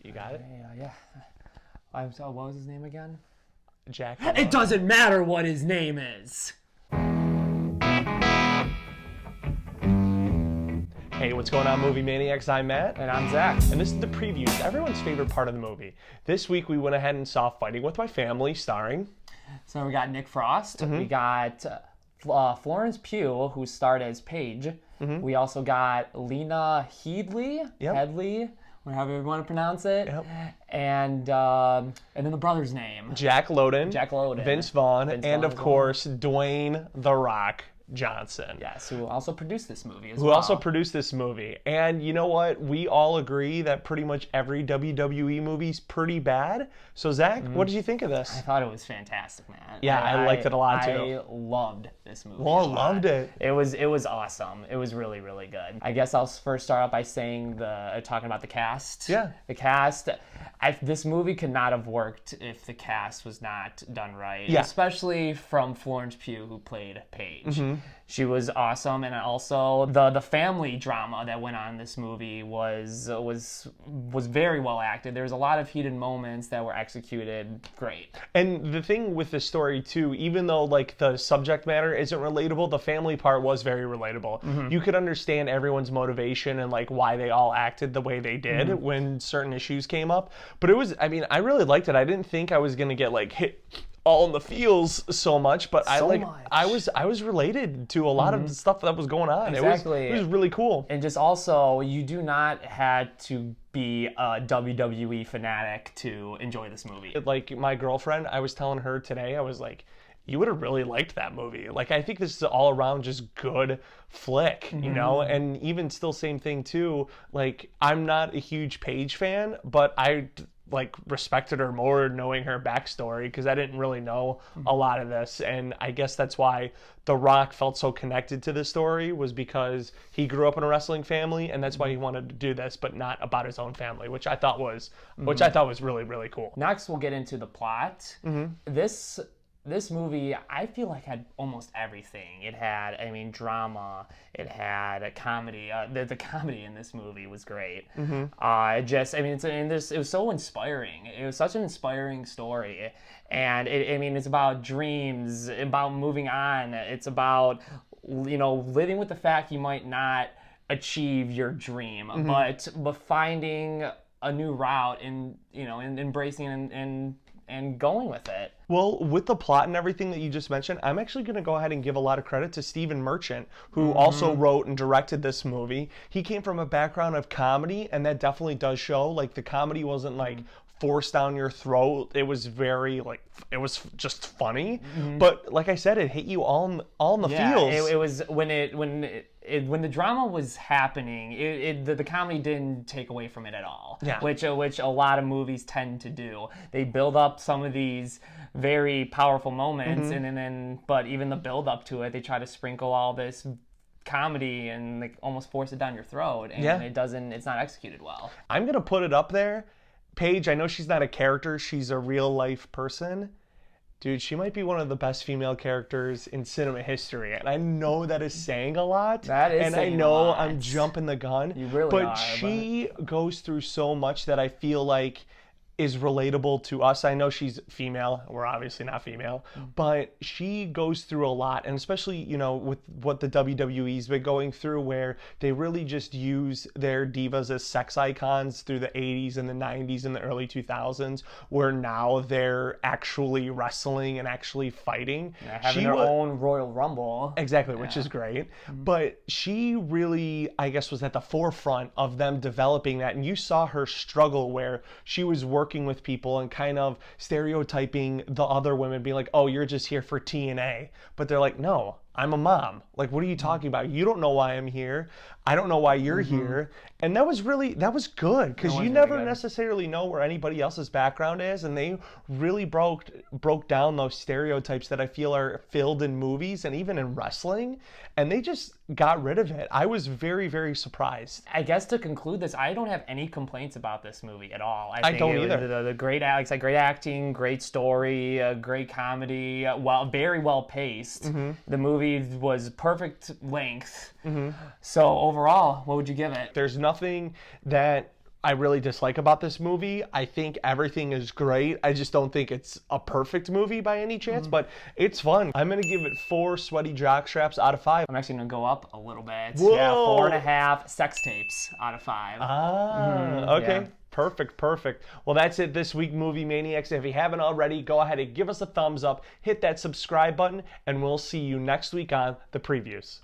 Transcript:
You got it? Yeah. I'm sorry, what was his name again? Jack. It doesn't matter what his name is. Hey, what's going on, Movie Maniacs? I'm Matt. And I'm Zach. And this is the preview. It's everyone's favorite part of the movie. This week we went ahead and saw Fighting with My Family, starring... So we got Nick Frost. We got Florence Pugh, who starred as Paige. We also got Lena Headley, however you want to pronounce it. Yep. And then the brother's name. Jack Lowden. Vince Vaughn. And, of course, Dwayne "The Rock" Johnson. Yes, who also produced this movie as well. And you know what? We all agree that pretty much every WWE movie's pretty bad. So, Zach, what did you think of this? I thought it was fantastic, man. Yeah, I liked it a lot, too. I loved this movie. Well, I loved it. It was awesome. It was really, really good. I guess I'll first start out by saying talking about the cast. Yeah. The cast. This movie could not have worked if the cast was not done right. Yeah. Especially from Florence Pugh, who played Paige. She was awesome, and also the family drama that went on in this movie was very well acted. There was a lot of heated moments that were executed great. And the thing with this story too, even though like the subject matter isn't relatable, the family part was very relatable. You could understand everyone's motivation and like why they all acted the way they did when certain issues came up. But I really liked it. I didn't think I was gonna get like hit all in the feels so much, but I was related to a lot of the stuff that was going on. Exactly. It was really cool. And just also, you do not have to be a WWE fanatic to enjoy this movie. Like my girlfriend, I was telling her today, I was like, you would have really liked that movie. Like, I think this is all around just good flick, you know? And even still, same thing too. Like, I'm not a huge Paige fan, but I like respected her more knowing her backstory because I didn't really know a lot of this. And I guess that's why The Rock felt so connected to this story, was because he grew up in a wrestling family, and that's why he wanted to do this, but not about his own family, which I thought was really, really cool. Next, we'll get into the plot. This movie, I feel like, had almost everything. It had, drama. It had a comedy. The comedy in this movie was great. It was so inspiring. It was such an inspiring story. And it's about dreams, about moving on. It's about, living with the fact you might not achieve your dream, but finding a new route and embracing and going with it. Well, with the plot and everything that you just mentioned, I'm actually going to go ahead and give a lot of credit to Stephen Merchant, who also wrote and directed this movie. He came from a background of comedy, and that definitely does show. Like, the comedy wasn't like forced down your throat. It was very it was just funny. But like I said, it hit you all in the feels. It was when the drama was happening, the comedy didn't take away from it at all. Yeah. Which a lot of movies tend to do. They build up some of these very powerful moments, and then but even the build up to it, they try to sprinkle all this comedy and like almost force it down your throat, and it's not executed well. I'm gonna put it up there. Paige, I know she's not a character, she's a real life person. Dude, she might be one of the best female characters in cinema history. And I know that is saying a lot. That is and saying I know a lot. I'm jumping the gun. You really but are. She goes through so much that I feel like is relatable to us. I know she's female. We're obviously not female. But she goes through a lot. And especially, with what the WWE's been going through, where they really just use their divas as sex icons through the 80s and the 90s and the early 2000s, where now they're actually wrestling and actually fighting. Yeah, having their own Royal Rumble. Exactly, which is great. But she really, I guess, was at the forefront of them developing that. And you saw her struggle where she was working with people and kind of stereotyping the other women, being like, oh, you're just here for TNA. But they're like, no, I'm a mom. Like, what are you talking about? You don't know why I'm here. I don't know why you're here. And that was good, because you never necessarily know where anybody else's background is, and they really broke down those stereotypes that I feel are filled in movies and even in wrestling, and they just got rid of it. I was very, very surprised. I guess to conclude this, I don't have any complaints about this movie at all. I don't either. The great acting, great story, great comedy, very well paced. The movie was perfect length. So overall, what would you give it? There's nothing that I really dislike about this movie. I think everything is great. I just don't think it's a perfect movie by any chance, but it's fun. I'm gonna give it 4 sweaty jockstraps out of 5. I'm actually gonna go up a little bit. Whoa. Yeah, 4.5 sex tapes out of 5. Okay. Yeah. Perfect. Well, that's it this week, Movie Maniacs. If you haven't already, go ahead and give us a thumbs up, hit that subscribe button, and we'll see you next week on the previews.